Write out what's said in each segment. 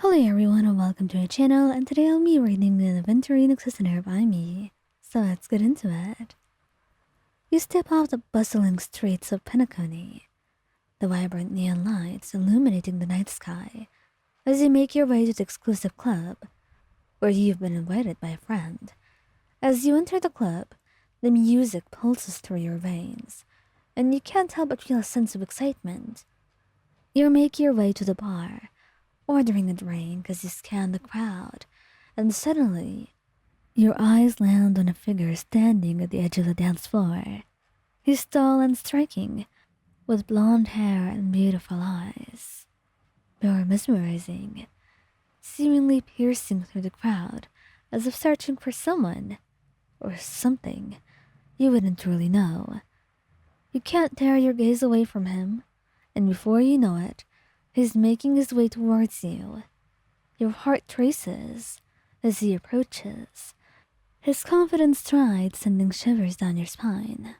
Hello everyone and welcome to our channel, and today I'll be reading the Aventurine Listener by me. So let's get into it. You step off the bustling streets of Penacony, the vibrant neon lights illuminating the night sky as you make your way to the exclusive club, where you've been invited by a friend. As you enter the club, the music pulses through your veins, and you can't help but feel a sense of excitement. You make your way to the bar, ordering a drink as you scan the crowd, and suddenly, your eyes land on a figure standing at the edge of the dance floor. He's tall and striking, with blonde hair and beautiful eyes. You're mesmerizing, seemingly piercing through the crowd as if searching for someone or something you wouldn't truly know. You can't tear your gaze away from him, and before you know it, he's making his way towards you. Your heart races as he approaches, his confident stride sending shivers down your spine.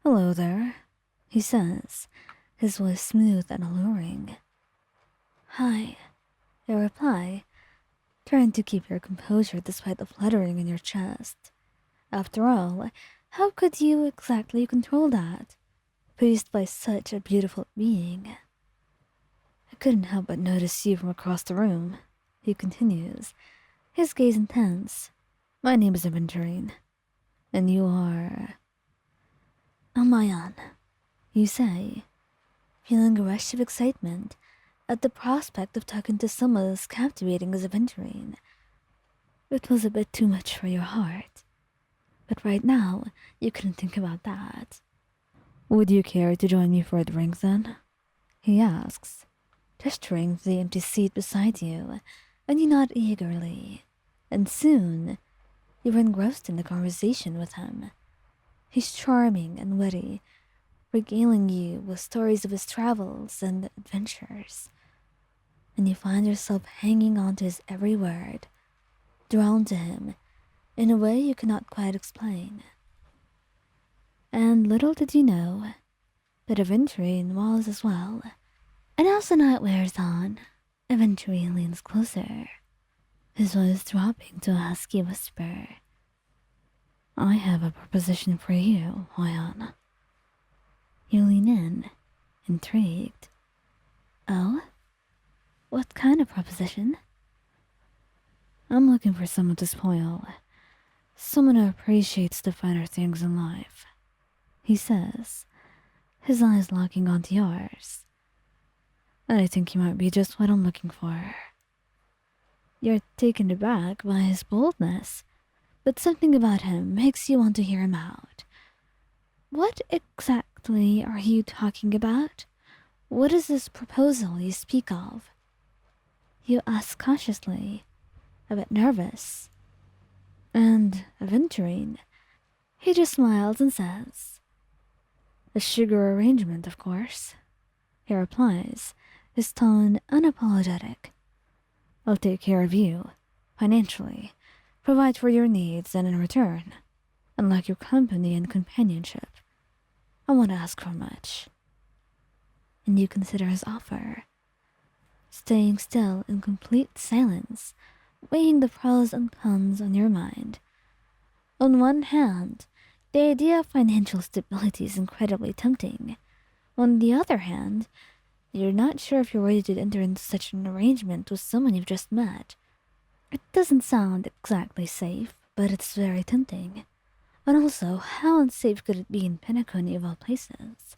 "Hello there," he says, his voice smooth and alluring. "Hi," you reply, trying to keep your composure despite the fluttering in your chest. After all, how could you exactly control that, faced by such a beautiful being? "I couldn't help but notice you from across the room," he continues, his gaze intense. "My name is Aventurine, and you are—" "Amayan," you say, feeling a rush of excitement at the prospect of talking to someone as captivating as Aventurine. It was a bit too much for your heart, but right now you couldn't think about that. "Would you care to join me for a drink then?" he asks, gesturing to the empty seat beside you, and you nod eagerly. And soon, you're engrossed in the conversation with him. He's charming and witty, regaling you with stories of his travels and adventures. And you find yourself hanging on to his every word, drawn to him in a way you cannot quite explain. And little did you know that Aventurine was as well. And as the night wears on, Aventurine leans closer, his voice dropping to a husky whisper. "I have a proposition for you, Hoyan." You lean in, intrigued. "Oh? What kind of proposition?" "I'm looking for someone to spoil, someone who appreciates the finer things in life," he says, his eyes locking onto yours. "And I think you might be just what I'm looking for." You're taken aback by his boldness, but something about him makes you want to hear him out. "What exactly are you talking about? What is this proposal you speak of?" You ask cautiously, a bit nervous. And Aventurine, he just smiles and says, "A sugar arrangement, of course," he replies, his tone unapologetic. "I'll take care of you, financially, provide for your needs, and in return, unlike your company and companionship, I won't ask for much." And you consider his offer, staying still in complete silence, weighing the pros and cons on your mind. On one hand, the idea of financial stability is incredibly tempting. On the other hand, you're not sure if you're ready to enter into such an arrangement with someone you've just met. It doesn't sound exactly safe, but it's very tempting. And also, how unsafe could it be in Penacony of all places?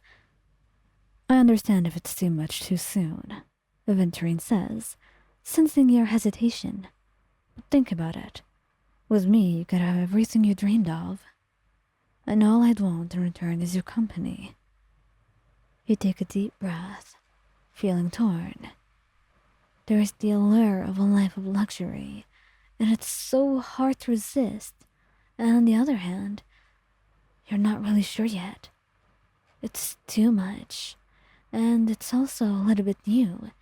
"I understand if it's too much too soon," Aventurine says, sensing your hesitation. "But think about it. With me, you could have everything you dreamed of. And all I'd want in return is your company." You take a deep breath, feeling torn. There is the allure of a life of luxury, and it's so hard to resist. And on the other hand, you're not really sure yet. It's too much, and it's also a little bit new.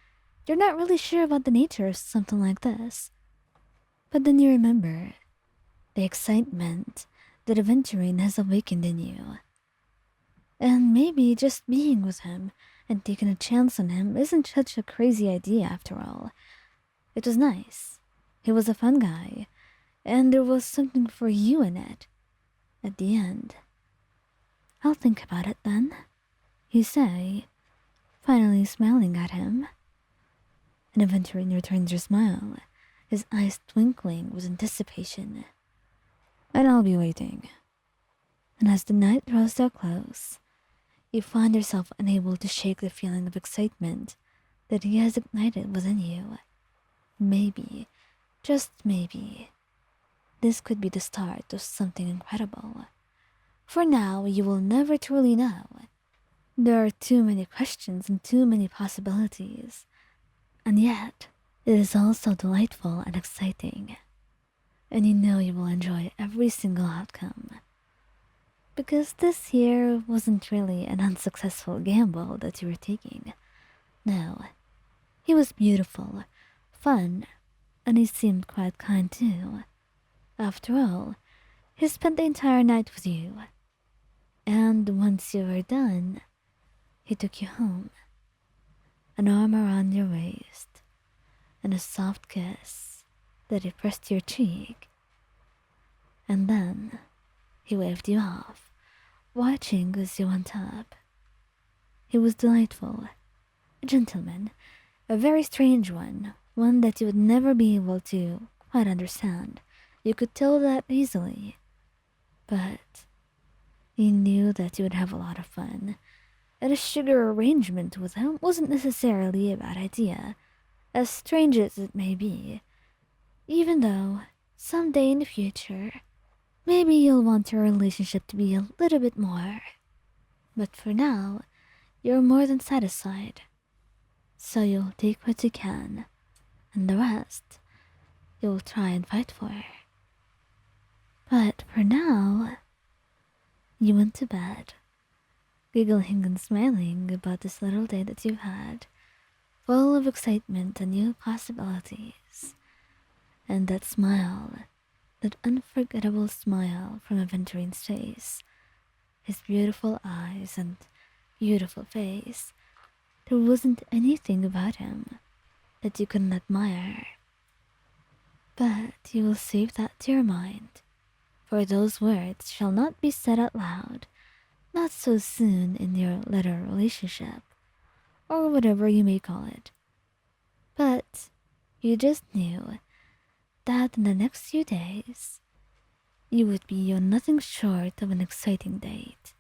You're not really sure about the nature of something like this. But then you remember the excitement that Aventurine has awakened in you. And maybe just being with him and taking a chance on him isn't such a crazy idea after all. It was nice. He was a fun guy, and there was something for you in it. At the end. I'll think about it then, you say, finally smiling at him. And Aventurine returns your smile, his eyes twinkling with anticipation. And I'll be waiting. And as the night draws so close, you find yourself unable to shake the feeling of excitement that he has ignited within you. Maybe, just maybe, this could be the start of something incredible. For now, you will never truly know. There are too many questions and too many possibilities. And yet, it is all so delightful and exciting. And you know you will enjoy every single outcome. Because this here wasn't really an unsuccessful gamble that you were taking. No, he was beautiful, fun, and he seemed quite kind too. After all, he spent the entire night with you. And once you were done, he took you home. An arm around your waist, and a soft kiss that he pressed to your cheek. And then he waved you off, watching as you went up. He was delightful, a gentleman, a very strange one that you would never be able to quite understand. You could tell that easily. But you knew that you would have a lot of fun, and a sugar arrangement with him wasn't necessarily a bad idea, as strange as it may be. Even though, someday in the future, maybe you'll want your relationship to be a little bit more. But for now, you're more than satisfied. So you'll take what you can, and the rest, you'll try and fight for. But for now, you went to bed, giggling and smiling about this little day that you've had, full of excitement and new possibilities. And that smile, that unforgettable smile from Aventurine's face, his beautiful eyes and beautiful face, there wasn't anything about him that you couldn't admire. But you will save that to your mind, for those words shall not be said out loud, not so soon in your later relationship, or whatever you may call it. But you just knew that in the next few days, you would be on nothing short of an exciting date.